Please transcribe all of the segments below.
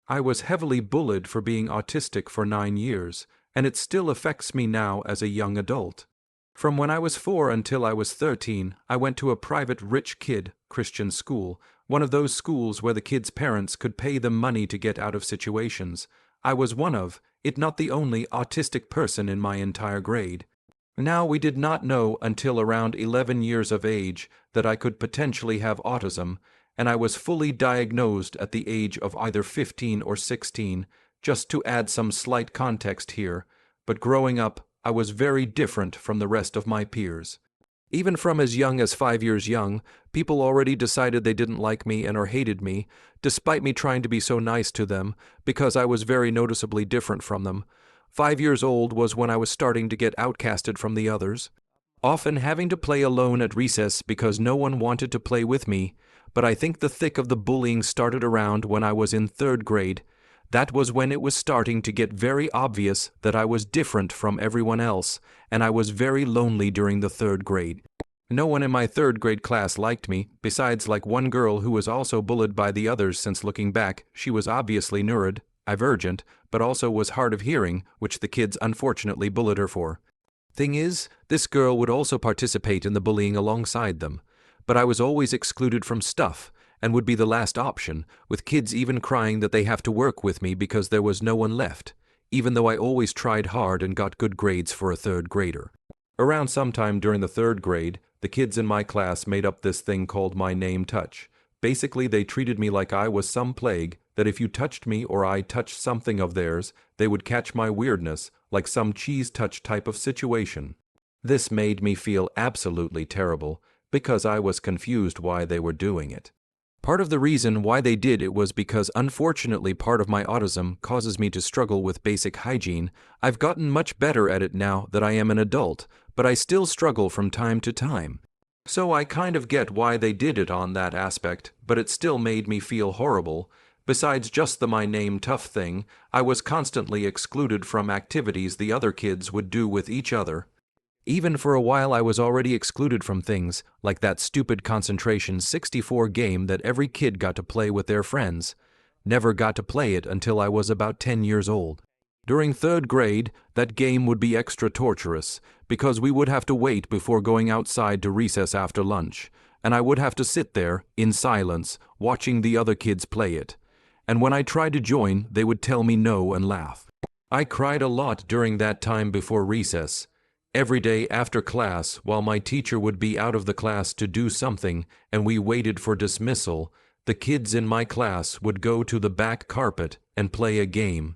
I was heavily bullied for being autistic for 9 years, and it still affects me now as a young adult. From when I was 4 until I was 13, I went to a private rich kid Christian school, one of those schools where the kids' parents could pay them money to get out of situations. I was one of, if not the only, autistic person in my entire grade. Now, we did not know until around 11 years of age that I could potentially have autism, and I was fully diagnosed at the age of either 15 or 16, just to add some slight context here, but growing up, I was very different from the rest of my peers. Even from as young as 5 years young, people already decided they didn't like me and or hated me, despite me trying to be so nice to them, because I was very noticeably different from them. 5 years old was when I was starting to get outcasted from the others, often having to play alone at recess because no one wanted to play with me, but I think the thick of the bullying started around when I was in 3rd grade. That was when it was starting to get very obvious that I was different from everyone else, and I was very lonely during the 3rd grade. No one in my 3rd grade class liked me, besides like one girl who was also bullied by the others since looking back, she was obviously neurodivergent, but also was hard of hearing, which the kids unfortunately bullied her for. Thing is, this girl would also participate in the bullying alongside them, but I was always excluded from stuff, and would be the last option, with kids even crying that they have to work with me because there was no one left, even though I always tried hard and got good grades for a 3rd grader. Around sometime during the 3rd grade, the kids in my class made up this thing called my name touch. Basically, they treated me like I was some plague, that if you touched me or I touched something of theirs, they would catch my weirdness, like some cheese touch type of situation. This made me feel absolutely terrible, because I was confused why they were doing it. Part of the reason why they did it was because unfortunately part of my autism causes me to struggle with basic hygiene. I've gotten much better at it now that I am an adult, but I still struggle from time to time. So I kind of get why they did it on that aspect, but it still made me feel horrible. Besides just the my name tough thing, I was constantly excluded from activities the other kids would do with each other. Even for a while I was already excluded from things, like that stupid Concentration 64 game that every kid got to play with their friends. Never got to play it until I was about 10 years old. During 3rd grade, that game would be extra torturous, because we would have to wait before going outside to recess after lunch, and I would have to sit there, in silence, watching the other kids play it. And when I tried to join, they would tell me no and laugh. I cried a lot during that time before recess. Every day after class, while my teacher would be out of the class to do something and we waited for dismissal, the kids in my class would go to the back carpet and play a game.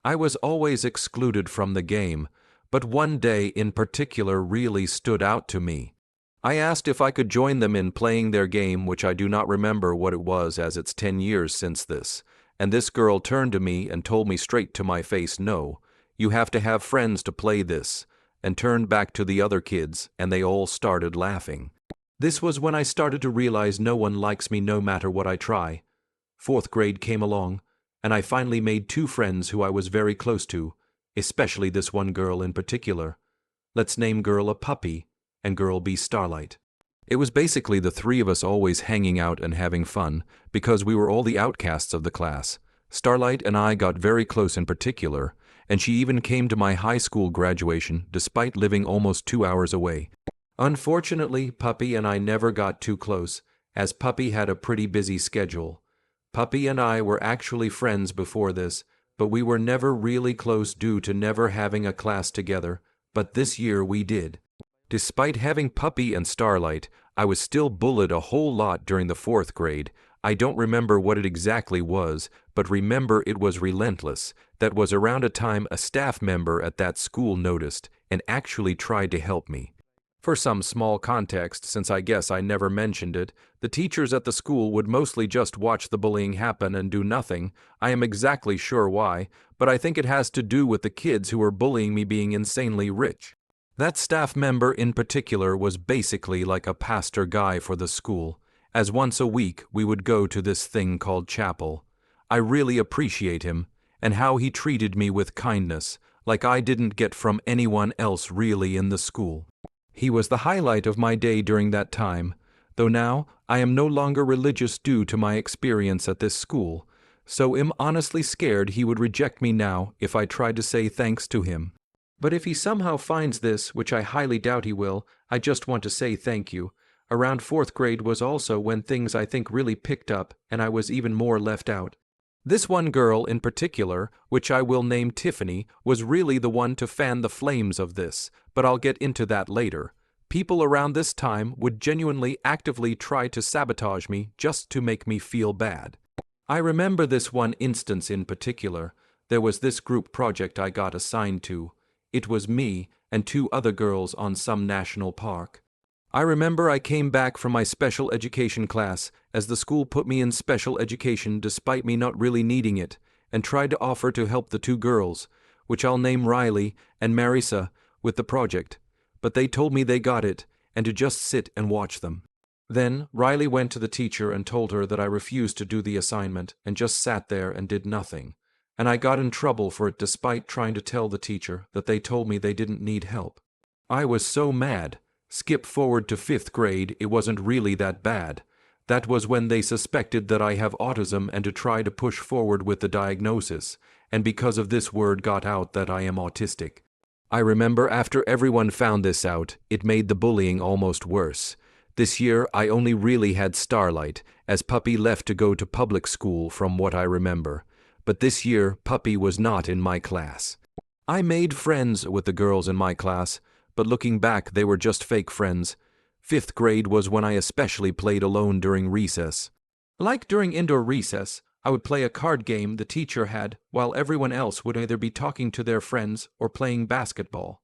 I was always excluded from the game, but one day in particular really stood out to me. I asked if I could join them in playing their game, which I do not remember what it was as it's 10 years since this, and this girl turned to me and told me straight to my face, "No, you have to have friends to play this," and turned back to the other kids, and they all started laughing. This was when I started to realize no one likes me no matter what I try. 4th grade came along, and I finally made 2 friends who I was very close to, especially this one girl in particular. Let's name girl A Puppy, and girl B Starlight. It was basically the 3 of us always hanging out and having fun, because we were all the outcasts of the class. Starlight and I got very close in particular, and she even came to my high school graduation despite living almost 2 hours away. Unfortunately, Puppy and I never got too close, as Puppy had a pretty busy schedule. Puppy and I were actually friends before this, but we were never really close due to never having a class together, but this year we did. Despite having Puppy and Starlight, I was still bullied a whole lot during the 4th grade. I don't remember what it exactly was, but remember it was relentless. That was around a time a staff member at that school noticed and actually tried to help me. For some small context, since I guess I never mentioned it, the teachers at the school would mostly just watch the bullying happen and do nothing. I am exactly sure why, but I think it has to do with the kids who were bullying me being insanely rich. That staff member in particular was basically like a pastor guy for the school, as once a week we would go to this thing called chapel. I really appreciate him, and how he treated me with kindness, like I didn't get from anyone else really in the school. He was the highlight of my day during that time, though now I am no longer religious due to my experience at this school. so I'm honestly scared he would reject me now if I tried to say thanks to him. But if he somehow finds this, which I highly doubt he will, I just want to say thank you. Around 4th grade was also when things I think really picked up and I was even more left out. This one girl in particular, which I will name Tiffany, was really the one to fan the flames of this, but I'll get into that later. People around this time would genuinely actively try to sabotage me just to make me feel bad. I remember this one instance in particular. There was this group project I got assigned to. It was me and 2 other girls on some national park. I remember I came back from my special education class, as the school put me in special education despite me not really needing it, and tried to offer to help the 2 girls, which I'll name Riley and Marisa, with the project, but they told me they got it, and to just sit and watch them. Then Riley went to the teacher and told her that I refused to do the assignment, and just sat there and did nothing, and I got in trouble for it despite trying to tell the teacher that they told me they didn't need help. I was so mad. Skip forward to 5th grade, it wasn't really that bad. That was when they suspected that I have autism and to try to push forward with the diagnosis, and because of this word got out that I am autistic. I remember after everyone found this out, it made the bullying almost worse. This year I only really had Starlight, as Puppy left to go to public school from what I remember. But this year Puppy was not in my class. I made friends with the girls in my class, but looking back they were just fake friends. 5th grade was when I especially played alone during recess. Like during indoor recess, I would play a card game the teacher had while everyone else would either be talking to their friends or playing basketball.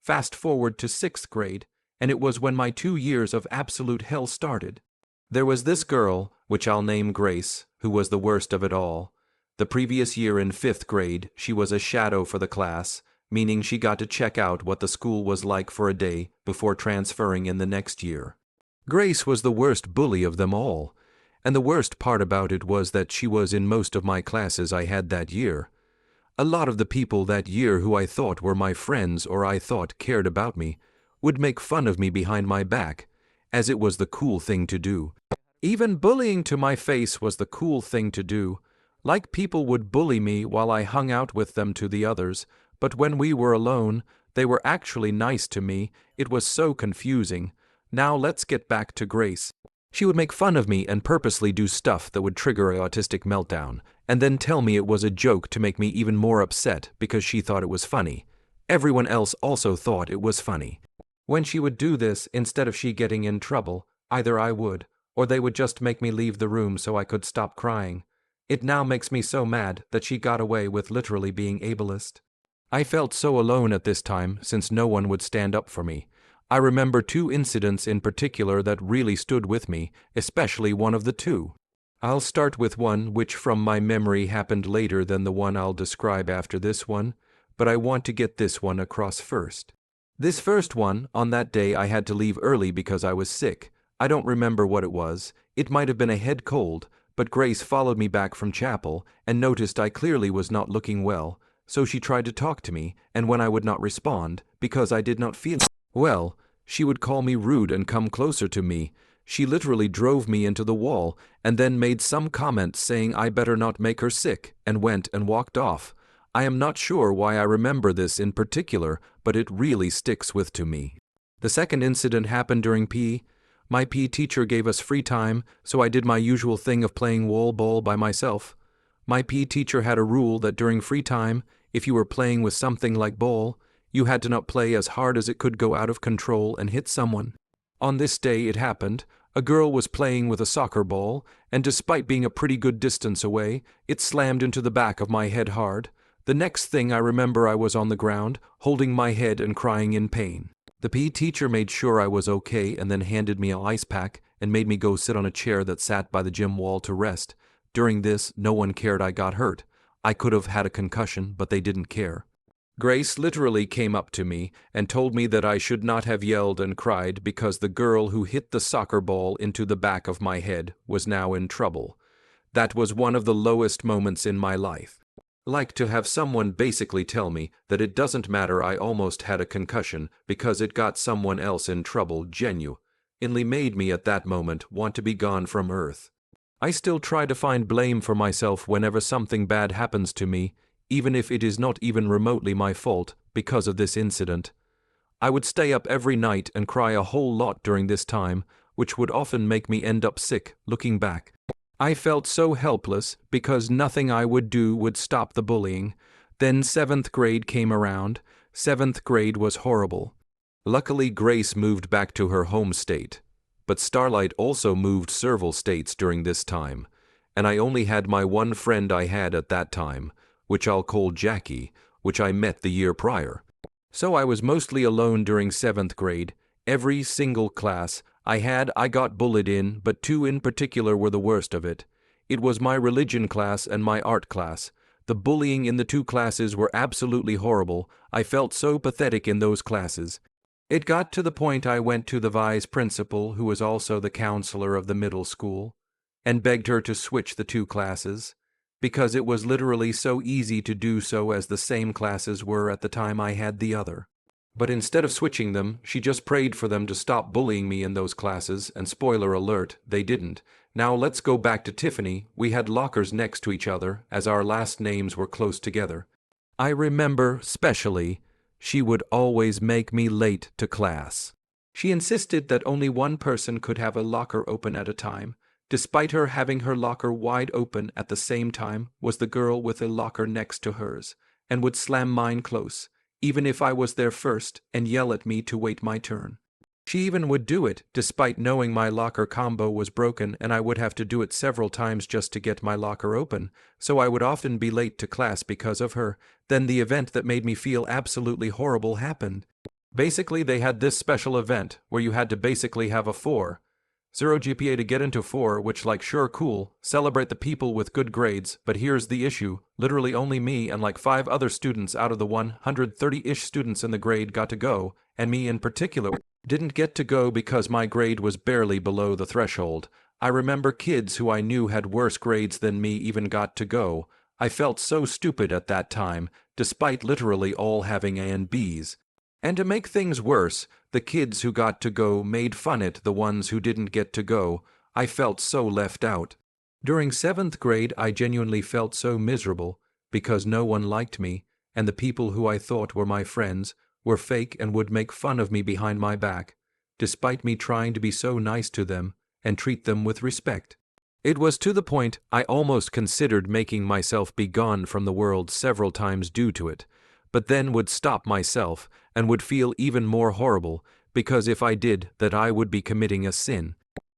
Fast forward to 6th grade, and it was when my 2 years of absolute hell started. There was this girl, which I'll name Grace, who was the worst of it all. The previous year in 5th grade, she was a shadow for the class, meaning she got to check out what the school was like for a day before transferring in the next year. Grace was the worst bully of them all, and the worst part about it was that she was in most of my classes I had that year. A lot of the people that year who I thought were my friends or I thought cared about me would make fun of me behind my back, as it was the cool thing to do. Even bullying to my face was the cool thing to do. Like people would bully me while I hung out with them to the others, but when we were alone, they were actually nice to me. It was so confusing. Now let's get back to Grace. She would make fun of me and purposely do stuff that would trigger an autistic meltdown, and then tell me it was a joke to make me even more upset because she thought it was funny. Everyone else also thought it was funny. When she would do this, instead of she getting in trouble, either I would, or they would just make me leave the room so I could stop crying. It now makes me so mad that she got away with literally being ableist. I felt so alone at this time since no one would stand up for me. I remember 2 incidents in particular that really stood with me, especially one of the 2. I'll start with one which from my memory happened later than the one I'll describe after this one, but I want to get this one across first. This first one, on that day I had to leave early because I was sick. I don't remember what it was. It might have been a head cold, but Grace followed me back from chapel and noticed I clearly was not looking well. So she tried to talk to me, and when I would not respond, because I did not feel well, she would call me rude and come closer to me. She literally drove me into the wall, and then made some comment saying I better not make her sick, and went and walked off. I am not sure why I remember this in particular, but it really sticks with to me. The second incident happened during PE. My PE teacher gave us free time, so I did my usual thing of playing wall ball by myself. My PE teacher had a rule that during free time, if you were playing with something like ball, you had to not play as hard as it could go out of control and hit someone. On this day it happened. A girl was playing with a soccer ball, and despite being a pretty good distance away, it slammed into the back of my head hard. The next thing I remember I was on the ground, holding my head and crying in pain. The PE teacher made sure I was okay and then handed me an ice pack and made me go sit on a chair that sat by the gym wall to rest. During this, no one cared I got hurt. I could have had a concussion, but they didn't care. Grace literally came up to me and told me that I should not have yelled and cried because the girl who hit the soccer ball into the back of my head was now in trouble. That was one of the lowest moments in my life. Like to have someone basically tell me that it doesn't matter I almost had a concussion because it got someone else in trouble genuinely made me at that moment want to be gone from Earth. I still try to find blame for myself whenever something bad happens to me, even if it is not even remotely my fault, because of this incident. I would stay up every night and cry a whole lot during this time, which would often make me end up sick, looking back. I felt so helpless because nothing I would do would stop the bullying. Then 7th grade came around. 7th grade was horrible. Luckily, Grace moved back to her home state. But Starlight also moved several states during this time, and I only had my one friend I had at that time, which I'll call Jackie, which I met the year prior. So I was mostly alone during 7th grade. Every single class I got bullied in, but 2 in particular were the worst of it. It was my religion class and my art class. The bullying in the 2 classes were absolutely horrible. I felt so pathetic in those classes. It got to the point I went to the vice principal, who was also the counselor of the middle school, and begged her to switch the 2 classes, because it was literally so easy to do so as the same classes were at the time I had the other. But instead of switching them, she just prayed for them to stop bullying me in those classes, and spoiler alert, they didn't. Now let's go back to Tiffany. We had lockers next to each other, as our last names were close together. I remember, specially, she would always make me late to class. She insisted that only one person could have a locker open at a time. Despite her having her locker wide open at the same time was the girl with a locker next to hers, and would slam mine close, even if I was there first, and yell at me to wait my turn. She even would do it, despite knowing my locker combo was broken and I would have to do it several times just to get my locker open, so I would often be late to class because of her. Then the event that made me feel absolutely horrible happened. Basically, they had this special event where you had to basically have a 4.0 GPA to get into 4, which like sure cool, celebrate the people with good grades, but here's the issue. Literally only me and like 5 other students out of the 130-ish students in the grade got to go, and me in particular didn't get to go because my grade was barely below the threshold. I remember kids who I knew had worse grades than me even got to go. I felt so stupid at that time, despite literally all having A and Bs. And to make things worse, the kids who got to go made fun at the ones who didn't get to go. I felt so left out. During 7th grade, I genuinely felt so miserable because no one liked me, and the people who I thought were my friends were fake and would make fun of me behind my back, despite me trying to be so nice to them and treat them with respect. It was to the point I almost considered making myself be gone from the world several times due to it, but then would stop myself and would feel even more horrible because if I did that I would be committing a sin.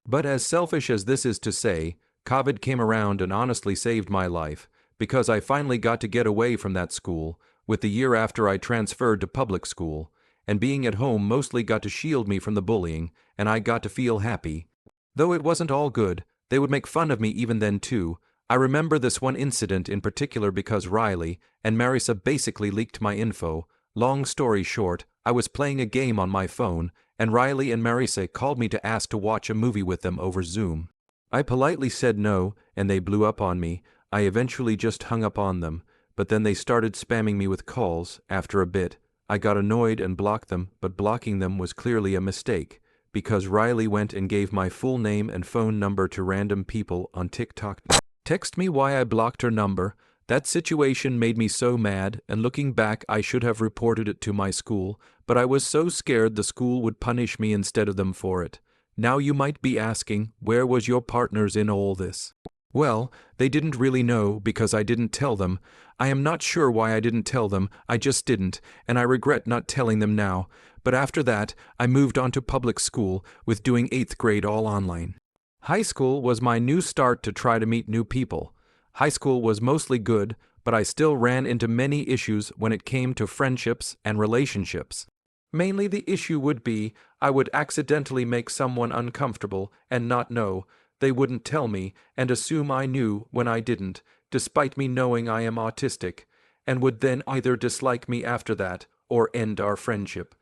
But as selfish as this is to say, COVID came around and honestly saved my life because I finally got to get away from that school with the year after I transferred to public school, and being at home mostly got to shield me from the bullying, and I got to feel happy. Though it wasn't all good, they would make fun of me even then too. I remember this one incident in particular because Riley and Marisa basically leaked my info. Long story short, I was playing a game on my phone, and Riley and Marisa called me to ask to watch a movie with them over Zoom. I politely said no, and they blew up on me. I eventually just hung up on them, but then they started spamming me with calls. After a bit, I got annoyed and blocked them, but blocking them was clearly a mistake, because Riley went and gave my full name and phone number to random people on TikTok. Text me why I blocked her number. That situation made me so mad, and looking back I should have reported it to my school, but I was so scared the school would punish me instead of them for it. Now you might be asking, where was your partners in all this? Well, they didn't really know because I didn't tell them. I am not sure why I didn't tell them, I just didn't, and I regret not telling them now. But after that, I moved on to public school, with doing 8th grade all online. High school was my new start to try to meet new people. High school was mostly good, but I still ran into many issues when it came to friendships and relationships. Mainly the issue would be I would accidentally make someone uncomfortable and not know. They wouldn't tell me and assume I knew when I didn't, despite me knowing I am autistic, and would then either dislike me after that or end our friendship.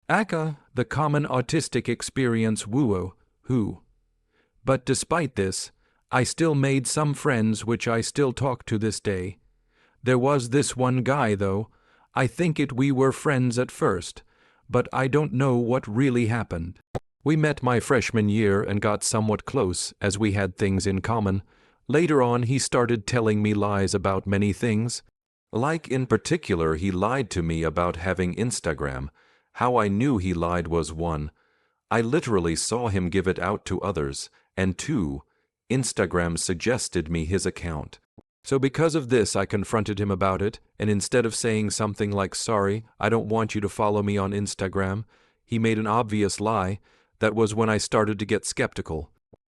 Aka, the common autistic experience woo who. But despite this, I still made some friends which I still talk to this day. There was this one guy though, I think we were friends at first, but I don't know what really happened. We met my freshman year and got somewhat close as we had things in common, Later on, he started telling me lies about many things. Like in particular, he lied to me about having Instagram. How I knew he lied was 1, I literally saw him give it out to others, and 2, Instagram suggested me his account. So because of this, I confronted him about it, and instead of saying something like, "Sorry, I don't want you to follow me on Instagram," he made an obvious lie. That was when I started to get skeptical.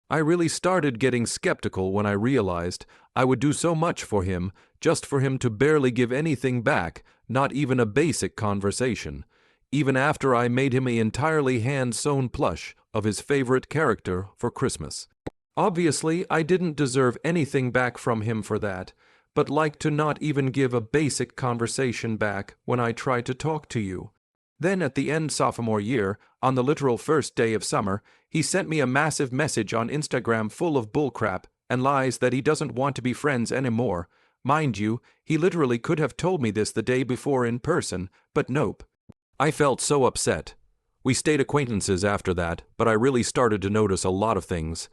I really started getting skeptical when I realized I would do so much for him, just for him to barely give anything back, not even a basic conversation, even after I made him an entirely hand-sewn plush of his favorite character for Christmas. Obviously, I didn't deserve anything back from him for that, but like to not even give a basic conversation back when I try to talk to you. Then at the end sophomore year, on the literal first day of summer, he sent me a massive message on Instagram full of bullcrap and lies that he doesn't want to be friends anymore. Mind you, he literally could have told me this the day before in person, but nope. I felt so upset. We stayed acquaintances after that, but I really started to notice a lot of things.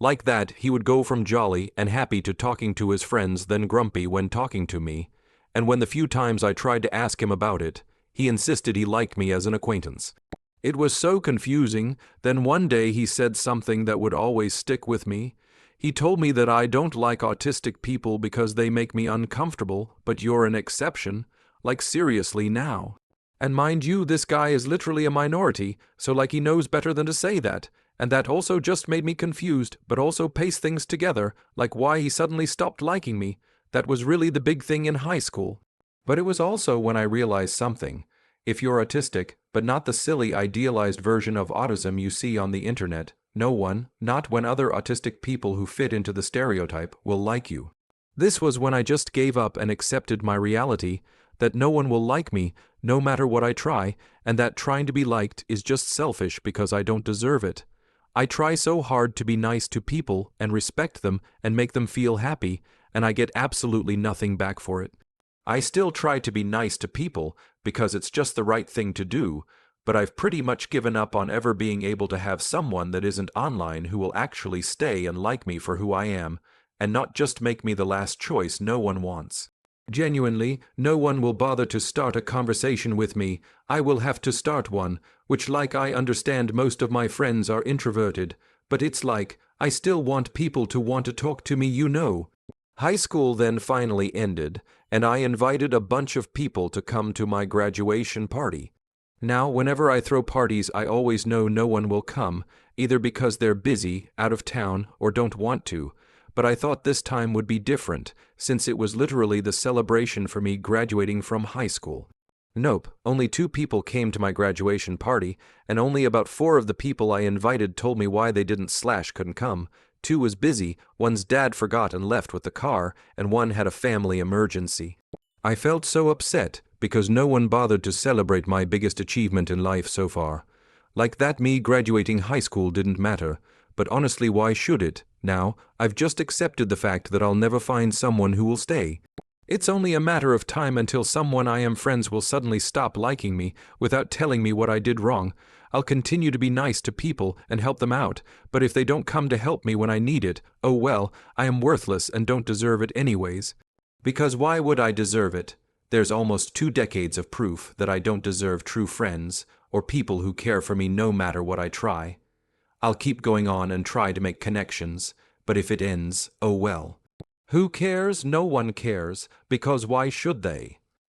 Like that, he would go from jolly and happy to talking to his friends, then grumpy when talking to me. And when the few times I tried to ask him about it, he insisted he liked me as an acquaintance. It was so confusing. Then one day he said something that would always stick with me. He told me that I don't like autistic people because they make me uncomfortable, but you're an exception. Like seriously now. And mind you, this guy is literally a minority, so like he knows better than to say that. And that also just made me confused, but also paste things together, like why he suddenly stopped liking me. That was really the big thing in high school. But it was also when I realized something. If you're autistic, but not the silly idealized version of autism you see on the internet, no one, not when other autistic people who fit into the stereotype, will like you. This was when I just gave up and accepted my reality, that no one will like me, no matter what I try, and that trying to be liked is just selfish because I don't deserve it. I try so hard to be nice to people and respect them and make them feel happy, and I get absolutely nothing back for it. I still try to be nice to people because it's just the right thing to do, but I've pretty much given up on ever being able to have someone that isn't online who will actually stay and like me for who I am, and not just make me the last choice no one wants. Genuinely, no one will bother to start a conversation with me. I will have to start one, which like I understand most of my friends are introverted, but it's like, I still want people to want to talk to me, you know. High school then finally ended, and I invited a bunch of people to come to my graduation party. Now, whenever I throw parties, I always know no one will come, either because they're busy, out of town, or don't want to. But I thought this time would be different, since it was literally the celebration for me graduating from high school. Nope, only 2 people came to my graduation party, and only about 4 of the people I invited told me why they couldn't come. 2 was busy, one's dad forgot and left with the car, and 1 had a family emergency. I felt so upset, because no one bothered to celebrate my biggest achievement in life so far. Like that, me graduating high school didn't matter, but honestly, why should it? Now, I've just accepted the fact that I'll never find someone who will stay. It's only a matter of time until someone I am friends will suddenly stop liking me without telling me what I did wrong. I'll continue to be nice to people and help them out, but if they don't come to help me when I need it, oh well, I am worthless and don't deserve it anyways. Because why would I deserve it? There's almost 2 decades of proof that I don't deserve true friends or people who care for me no matter what I try. I'll keep going on and try to make connections, but if it ends, oh well. Who cares? No one cares, because why should they?